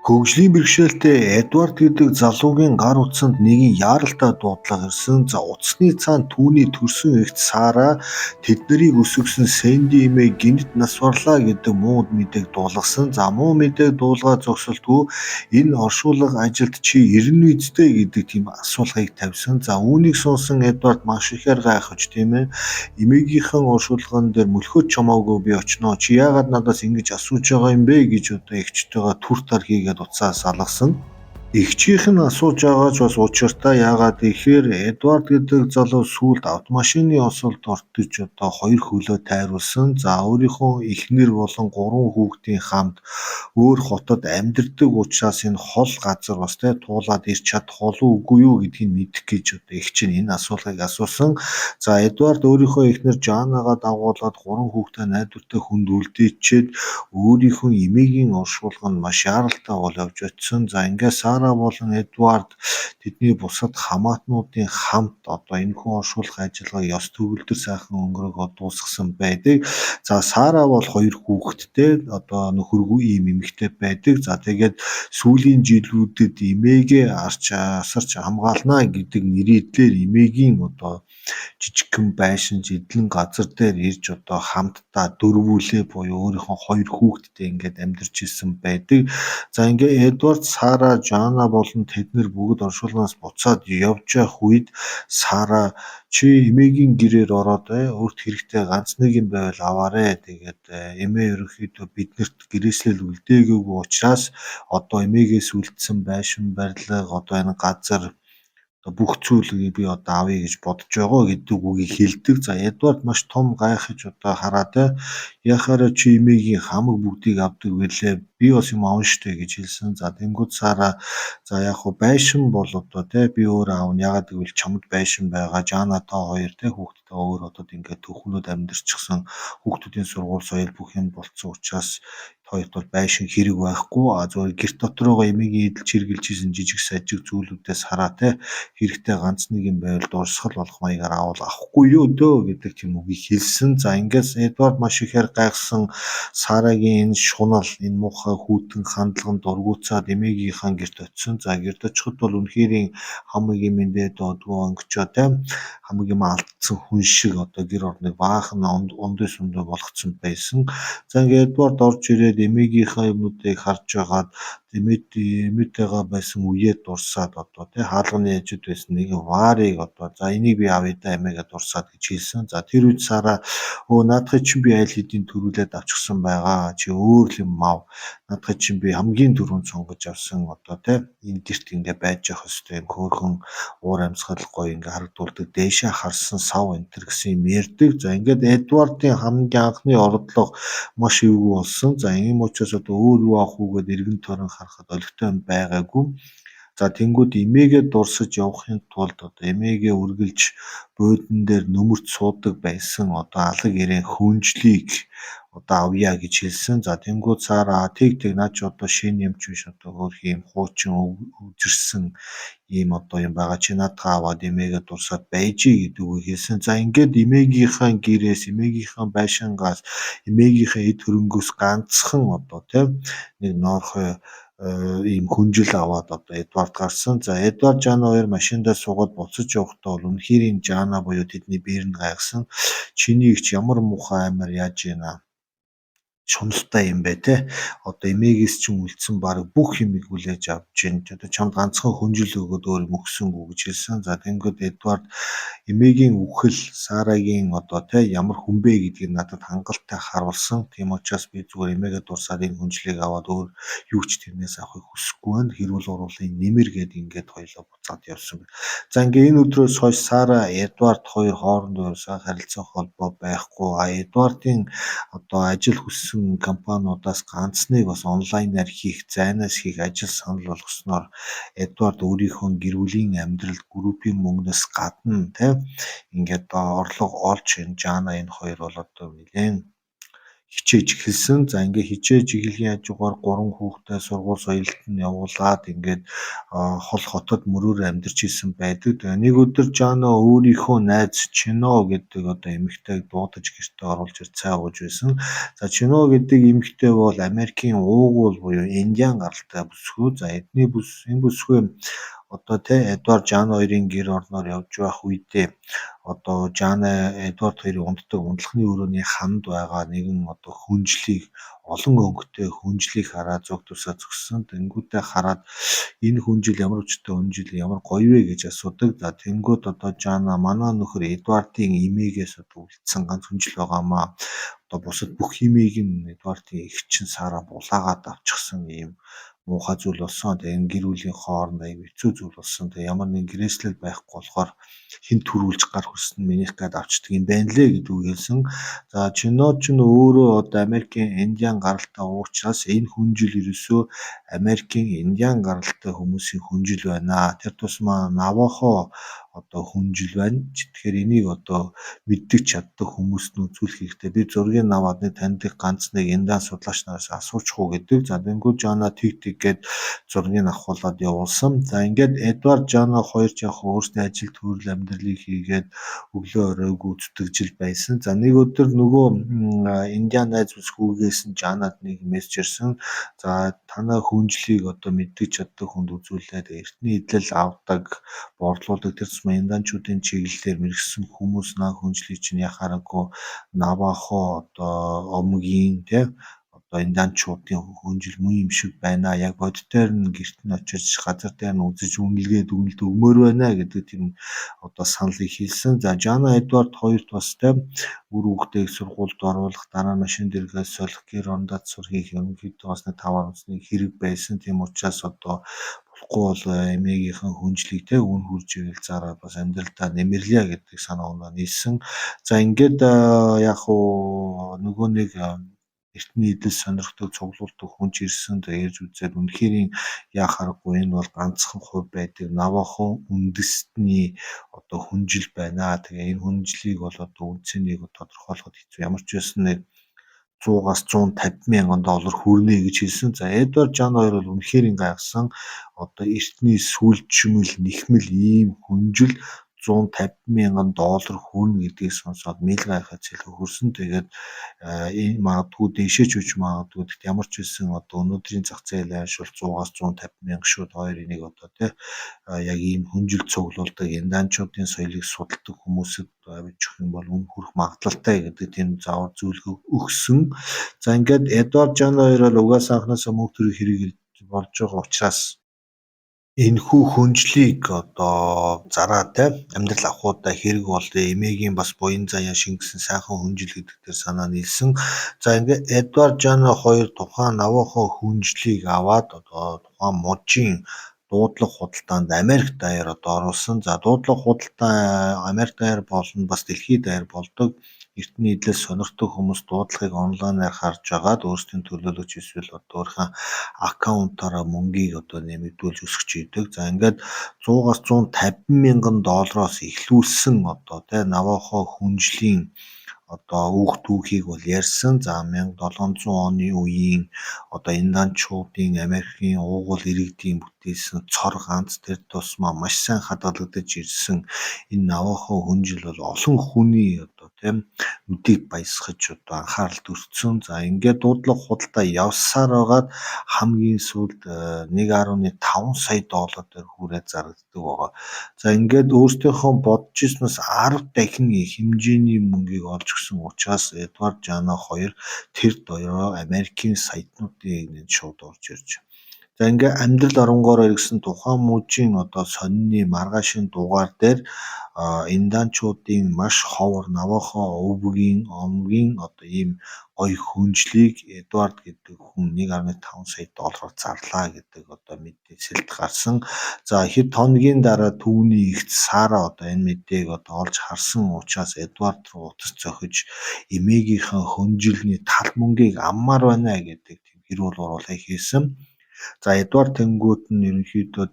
Хөгжлийн бэрхшээлтэй Эдвард гэдэг залуугийн гар утсанд нэгэн яаралтай дуудлага ирсэн. За утасны цаана түүний төрсөн эгч Сара тэднийг өсгсөн Сэнди эмээ гинт нас барлаа гэдэг муу мэдээг дуулгасан. За муу мэдээг дуулгаа зогсолтгүй энэ оршуулга ажилд чи ирнэ үсттэй гэдэг тийм асуулгыг тавьсан. За үүнийг сонсон Эдвард маш ихээр гайхаж тийм ээ. Эмээгийнхэн оршуулган дээр мөлхөд чамаагүй би очноо. Чи яагаад надаас ингэж асууж байгаа юм бэ гэж одоо эгчтэйгээ түр тар хийгээд уцаас алгасан. Эгчийнх нь асууж байгаа ч бас учиртай. Яагаад гэхээр Эдвард гэдэг залуу сүүлд автомашины осолд ортож одоо 2 хөлөө тайруулсан. За өөрийнхөө эхнэр болон 3 хүүхдийн хамт өөр хотод амьдардаг учраас энэ хол газар бас туулаад ирч чадах болов үгүй юу гэдгийг мэдэх гэж одоо эгч нь энэ асуулгыг асуусан. За Эдвард өөрийнхөө эхнэр Жанагаа дагуулад 3 хүүхдээ найдвартай хүнд үлдээчихэд өөрийнхөө эмээгийн оршуулганд маш яаралтай бол явж очисон. За ингээд Сара болон Эдвард тэдний бусад хамаатнуудын хамт одоо энэхүү оршуулгын ажиллагаа ёс төгөлдөр сайхан өнгөрөөгөө дуусгасан байдаг. За Сара бол 2 хүүхэдтэй одоо нөхөргүй ийм эмэгтэй байдаг. За тэгээд сүүлийн жилүүдэд эмээгээ асарч хамгаална гэдэг нэрийдлэр эмээгийн одоо жижигхэн байшин эдлэн газар дээр ирж одоо хамтдаа дөрвүүлээ буюу өөрийнхөө 2 хүүхэдтэй ингээд амьдарч ирсэн байдаг. За ингээ Эдвард, Сара, Жана болон тэднэр бүгд оршуулгаас буцаад явж явах үед Сара чи эмээгийн гэрээр ороод өөрт хэрэгтэй ганц нэг юм байвал аваарэ. Тэгээд эмээ ерөнхийдөө биднэрт гэрээслэл үлдээгээгүй учраас одоо эмээгээс үлдсэн байшин барилга одоо энэ газар бүх зүйлийг би одоо авъя гэж бодож байгаа гэдэг үгийг хэлдэг. За Эдвард маш том гайхаж одоо хараад яхаараа чи эмээгийн хамаг бүгдийг авдаг байлээ. Би бас юм авна штэ гэж хэлсэн. За тэнгууд Сара за яг хуу байшин бол одоо би өөр аавна. Ягаад гэвэл чамд байшин байгаа. Жана та хоёр хүүхдтэй өөр одод ингээд төвхнүүд амьдарчихсан. Хүүхдүүдийн сургууль соёл бүх юм болцсон учраас хоёрт бол байшин хэрэг байхгүй. Зөвхөн гэрт дотороо эмээгийн эдэлж хэрглэж исэн жижиг сажиг зүйлүүдээс хараа хэрэгтэй ганц нэг юм байвал дурсгал болох маягаар аавал авахгүй юу дөө гэдэг тийм үгийг хэлсэн. За ингээс Эдвард маш ихээр гайхсан Сарагийн энэ шунал энэ муухай хүйтэн хандлаганд дургуутсаад эмээгийнхаа гэрт очисон. За гэрт очиход бол үнэхээр хамаг юм дээд одгоо өнгөчөө хамаг юм алдсан хүн шиг одоо гэр орныг баахан ондой сундой болгоцсон байсан. За ингээд Эдвард орж ирээд эмээгийнхаа юмнуудыг харж байгаад эмээтэйгээ байсан үеэ дурсаад одоо хаалганы яжид байсан нэгэн варыг одоо за энийг би авъя да эмээгээ дурсаад гэж хэлсэн. За тэр үед Сара наадхыг чинь би аль хэдийн төрүүлээд авчихсан байгаа. Чи өөр юм ав. Наадхыг чинь би хамгийн түрүүнд сонгож авсан одоо энэ гэрт ингээ байж явах хэвээр юм хөөрхөн уур амьсгал гоё ингээ харагдуулдаг дээшээ харсан сав энтер гэсэн юм ярьдаг. За ингээд Эдвардын хамгийн анхны ордлого маш эвгүй болсон. За ийм учраас одоо өөр юу авах үгээд эргэн тойрон харахад олигтой юм байгаагүй. За тэнгууд эмээгээ дурсаж явахын тулд одоо эмээгээ үргэлж буудан дээр нөмөрч суудаг байсан одоо алаг ирээн хүнжлийг одоо авъя гэж хэлсэн. За тэнгууд Сара тэг наа чи одоо шинэ юм ч биш одоо хөрх юм хуучин үзэрсэн ийм одоо юм байгаа чи наадхаа аваад эмээгээ дурсаад байжий гэдэг үг хэлсэн. За ингээд эмээгийнхаа гэрээс эмээгийнхаа байшингаас эмээгийнхээ эд хөрөнгөөс ганцхан одоо нэг ноорхой ийм хүнжил аваад одоо Эдвард гарсан. За Эдвард Жана хоёр машиндаа суугаад буцаж явахдаа бол үнэхээр Жана буюу тэдний бэрн гайхсан. Чиний ихч ямар муухай аймаар яаж ийна шуналтай юм бэ одоо эмээгээс чинь үлдсэн баг бүх юмыг хүлээж авч чинь одоо чамд ганцхан хүнжил өгөөд өөр юм өгсөнгүү гэж хэлсэн. За тэнгууд Эдвард эмээгийн үхэл Сарагийн одоо ямар хүн бэ гэдгийг надад хангалттай харуулсан. Тийм учраас би зүгээр эмээгээ дурсаад энэ хүнжлийг аваад өөр юу ч тэрнээс авахыг хүсэхгүй байна. Хэрүүл уруулын нэмэр гээд ингээд хоёлоо буцаад явсан. За ингээ энэ өдрөөс хойш Сара Эдвард хоёр хоорондоо сайхан харилцаа холбоо байхгүй. Эдвардын одоо ажил хүссэн компаниудаас ганц нэг бас онлайнаар хийх, зайнаас хийх ажил санал болгосноор Эдвард өөрийнхөө гэр бүлийн амьдралд группийн мөнгнөөс гадна ингээд орлого олж Жана энэ хоёр бол одоо нэлээд хичээж эхэлсэн. За ингээд хичээж эхлэхийн хажуугаар 3 хүүхдээ сургууль соёлд нь явуулаад ингээд хол хотод мөрөөр амьдарч исэн байдаг. Тэгээ нэг өдөр Жано өөрийнхөө найз Чино гэдэг одоо эмэгтэйг дуудаж гэртээ оруулж ирж цай ууж байсан. За Чино гэдэг эмэгтэй бол Америкийн уугуул буюу Индиан гаралтай бүсгүй. За энэ бүсгүй одоо Эдвард Жано хоёрын гэр орноор явж байх үедээ одоо Жана Эдвард хоёрын унддаг ундлахны өрөөний ханд байгаа нэгэн одоо хүнжлийг олон өнгөтэй хүнжлийг хараад зүг тусаа зогссон. Тэнгүүтээ хараад энэ хүнжил ямар өчтэй хүнжил ямар гоё вэ гэж асуудаг. За тэнгүүд одоо Жана манай нөхөр Эдвардын эмээгээс одоо үлдсэн ганц хүнжил байгаамаа. Одоо бусад бүх эмээг нь Эдвардын эгч чинь Сара булаагаад авчихсан ийм муухай зүйл болсон. Тэгээ энэ гэр бүлийн хооронд аяг хэцүү зүйл болсон. Тэгээ ямар нэгэн гэрээслэл байхгүй болохоор хэн төрүүлж гар хүрсэн минийх гээд авчдаг юм байна лээ гэдэг үг хэлсэн. За Чинод ч нь өөрөө одоо Америкийн Индиан гаралтай уучраас энэ хүнжил ерөөсөө Америкийн Индиан гаралтай хүмүүсийн хүнжил байна. Тэр тусмаа Навахо одоо хүнжил байна. Тэгэхээр энийг одоо мэддэг чаддаг хүмүүст нь үзүүлэх хэрэгтэй. Би зургийг аваад нэг таньдаг ганц нэг Индиан судлаач нараас асуучих уу гэдэг. За тэнгууд Жана тэг гээд зургийг авахуулаад явуулсан. За ингээд Эдвард Жано хоёр ч яг өөрсдийн ажил төрөл амьдралыг хийгээд өглөө орой гүйцэтгэжил байсан. За нэг өдөр нөгөө Индиан найз бүсгүйгээс нь Жанад нэг мессеж ирсэн. За танай хүнжлийг одоо мэддэг чаддаг хүнд үзүүлээд эртний эдлэл авдаг, борлуулдаг тэр тусмаа инданчуудын чиглэлээр мэрэгсэн хүмүүс наа хүнжлийг чинь яхаараагүй Навахо одоо омгийн одоо инданчуудын хүнжил муу юм шиг байна. Яг бодитоор нь гэрт нь очиж газар дээр нь үзэж үнэлгээд үнэлд өгмөр байна гэдэг тийм одоо саналыг хийсэн. За Жано Эдвард хоёрт бас үр хүүхдийг сургуульд оруулах, дараа нь машин дээргээ солих, гэр орондоо сурхийг ерөнхийдөө бас нэг 5 онцны хэрэг байсан. Тийм учраас одоо болохгүй бол эмээгийнхэн хүнжлийг үн хүрж ивэл зараад бас амьдралдаа нэмэрлэе гэдэг санаа оноо нийлсэн. За ингээд яг уу нөгөө нэг эртний эдэл сонирхдаг цуглуулдаг хүн ч ирсэн. Тэгээ ирж үзээд үнэхээр яхаарахгүй энэ бол ганцхан хувь байдаг Навахо үндэстний одоо хүнжил байна. Тэгээ энэ хүнжлийг бол одоо үнцнийг тодорхойлоход хэцүү. Ямар ч байсан нэг 100-аас 150 мянган доллар хүрнэ гэж хэлсэн. За Эдвард Жано хоёр бол үнэхээр гайхсан. Одоо эртний сүлжмэл нэхмэл ийм хүнжил 150 мянган доллар хүрнэ гэдгийг сонсоод мэл гайхаж хэлэх хүрсэн. Тэгээд энэ магадгүй дээшээ ч үж магадгүй. Гэхдээ ямар ч байсан одоо өнөөдрийн зах зээлийн хойш бол 100-аас 150 мянга шууд хоёр энийг одоо яг ийм хүнжил цуглуулдаг инданчуудын соёлыг судалдаг хүмүүсэд авчих юм бол үн хүрэх магадлалтай гэдэг тийм заавар зөвлөгөө өгсөн. За ингээд Эдвард Жано хоёр бол угаасаа анхнаасаа мөнгө төрөх хэрэг болж байгаа учраас энэхүү хүнжлийг одоо зараад амьдрал авахудаа хэрэг болдё. Эмээгийн бас буян заяа шингэсэн сайхан хүнжил гэдэг дээр санаа нийлсэн. За ингээд Эдвард Жано хоёр тухайн Навахо хүнжлийг аваад одоо тухайн мужийн дуудлага худалдаанд Америк даяар одоо оруулсан. За дуудлага худалдаа Америк даяар болно, бас дэлхийд даяар болдог. Эртний эдлэл сонирхдаг хүмүүс дуудлагыг онлайнаар харж агаад өөрсдийн төлөөлөгч эсвэл одоо өөрийнхөө аккаунтаараа мөнгийг одоо нэмэгдүүлж өсгөж идэг. За ингээд 100-аас 150 мянган доллароос эхлүүлсэн одоо Навахо хүнжлийн одоо үх түүхийг бол ярьсан. За 1700 оны үеийн одоо инданчуудын Америкийн уугуул иргэдийн бүтээсэн цор ганц тэр тусмаа маш сайн хадгалагдаж ирсэн энэ Навахо хүнжил бол олон хүний одоо нүдийг баясгаж одоо анхаарал төрсөн. За ингээд дуудлага худалдаа явсаар байгаад хамгийн сүүлд 1.5 сая доллар дээр хүрээд зарагддаг байгаа. За ингээд өөртөөхөө бодож ирснээс 10 дахин хэмжээний мөнгийг олж өгсөн учраас Эдвард Жано хоёр тэр доёроо Америкийн саятнуудын нэг шууд орж ирж. За ингээ амьдрал оронгоор иргэсэн тухайн мужийн одоо сонины маргаашийн дугаар дээр инданчуудын маш ховор Навахо өвгийн омгийн одоо ийм гоё хүнжлийг Эдвард гэдэг хүн 1.5 сая доллараар зарлаа гэдэг одоо мэдээлэлд гарсан. За хэд хоногийн дараа түүний эгч Сара одоо энэ мэдээг одоо олж харсан учраас Эдвард руу утас зохиж эмээгийнхээ хүнжилний тал мөнгийг аммаар байна гэдэг тийм хэрүүл уруулаа хийсэн. За Эдвард тэнгуут нь ерөнхийдөө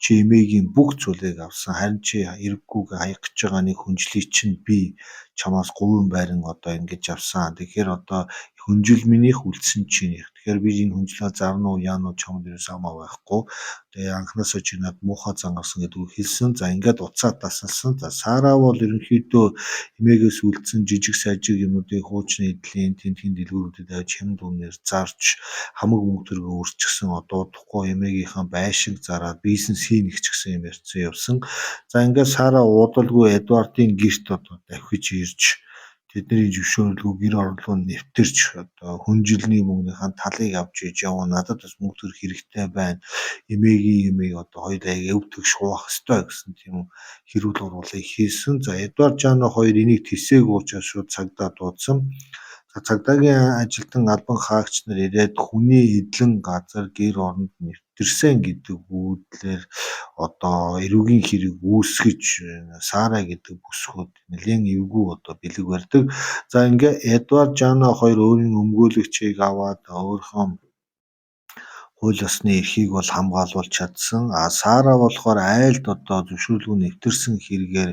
чи эмээгийн бүх зүйлийг авсан. Харин чи эрэггүйгээ хаях гэж байгаа нэг хүнжлийг чинь би чамаас говийн байран одоо ингэж авсан. Тэгэхээр одоо хүнжил минийх үлдсэн чинийх. Тэгэхээр би энэ хүнжлээ зарна уу яана уу чамд юу самаа байхгүй. Тэгээ анхнаасаа чи над муухай зангарсан гэдэг үг хэлсэн. За ингээд уцаа тасалсан. За Сара бол ерөнхийдөө эмээгээс үлдсэн жижиг сажиг юмнуудыг хуучны эдлийн тентгийн дэлгүүрүүдэд авч хямд үнээр зарж хамаг мөнгө төргөө өрчихсөн одоо удахгүй эмээгийнхаа байшинг зараад бизнес хийнэ ч гэсэн юм ярьсан явсан. За ингээд Сара уудалгүй Эдвардын гэрт одоо дахиж ирж тэдний зөвшөөрлгүй гэр орлого нэвтэрч одоо хүнжилний мөнгөнийхээ талыг авч иж яваа надад бас мөнгө төр хэрэгтэй байна. Эмээгийн одоо хоёулаа өвтөг шуах ёстой гэсэн тийм хэрүүл уруулыг хийсэн. За Эдвард Жано хоёр энийг тэсээг уучаад шууд цагдаа дуудсан. За цагдаагийн ажилтан албан хаагч нар ирээд хүний эдлэн газар гэр оронд нэвтэрсэн гэдэг үүдлээр одоо эрүүгийн хэрэг үүсгэж Сара гэдэг бүсгүүд нэлээд эвгүй одоо бэлэг барьдаг. За ингээ Эдвард Жано хоёр өөрийн өмгөөлөгчийг аваад өөрийнхөө хууль ёсны эрхийг бол хамгаалуулж чадсан. А Сара болохоор айлд одоо зөвшөөрлгүй нэвтэрсэн хэрэгээр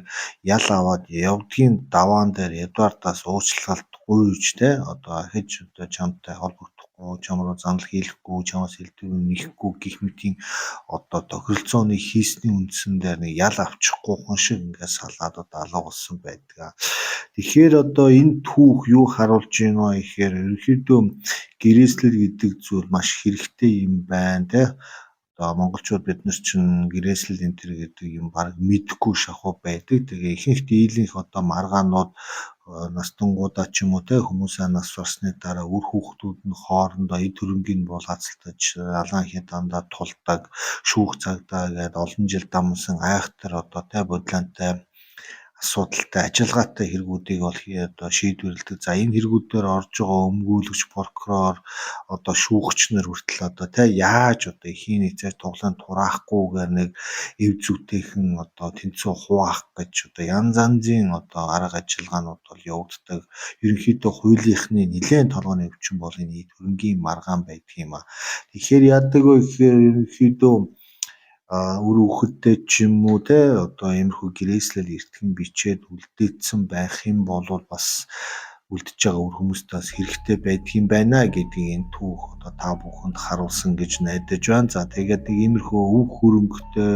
ял аваад явдгийн даваан дээр Эдвардаас уучлалт гуйж те одоо ахиж одоо чамтай холбогдохгүй, чам руу занал хийхгүй, чамаас элдвэр нэхгүй гэх мэтийн одоо тохиролцооны хийсний үндсэн дээр нэг ял авчихгүй хүн шиг ингээд салаад одоо алга болсон байдаг. Тэгэхээр одоо энэ түүх юу харуулж байна вэ гэхээр ерөнхийдөө гэрээслэл гэдэг зүйл маш хэрэгтэй юм байна те. Одоо монголчууд бид нар чинь гэрээслэл энэ төр гэдэг юм баг мэдэхгүй шахуу байдаг. Тэгээ ихэнх дийлэнх одоо маргаанууд настангуудаа ч юм уу те хүмүүсээ нас барсны дараа үр хүүхдүүд нь хоорондоо эд хөрөнгийг булгаацалтаж алаан хэ дандаа тулдаг шүүх цагдаа гээд олон жил дамсан айхтар одоо те бодлонтой асуудалтай ажиллагаатай хэрэгүүдийг бол одоо шийдвэрлэдэг. За энэ хэрэгүүдээр орж байгаа өмгөөлөгч, прокурор, одоо шүүгч нар хүртэл одоо яаж одоо эхийн нийцээр тоглоом тураахгүйгээр нэг эв зүйтэйхэн одоо тэнцүү хуваах гэж одоо янз янзын одоо арга ажиллагаанууд бол явагддаг. Ерөнхийдөө хуулийнхны нэлээд толгойн өвчин бол энэ эд хөрөнгийн маргаан байдаг юм а. Тэгэхээр яадаг вэ гэхээр ерөнхийдөө үр хүүхэдтэй ч юм уу те одоо иймэрхүү гэрээслэл эртхэн бичээд үлдээсэн байх юм бол бас үлдэж байгаа үр хүмүүстээ бас хэрэгтэй байдаг юм байна гэдгийг энэ түүх одоо та бүхэнд харуулсан гэж найдаж байна. За тэгээд нэг иймэрхүү өв хөрөнгөтэй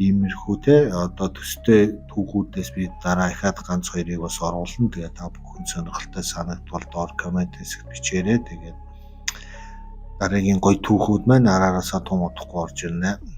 иймэрхүү те одоо төстэй түүхүүдээс би дараа ихад ганц хоёрыг бас оруулна. Тэгээд та бүхэн сонирхолтой санагдвал доор комент хэсэгт бичээрэй. Тэгээд дараагийн гоё түүхүүд маань араараасаа тун удахгүй орж ирнэ.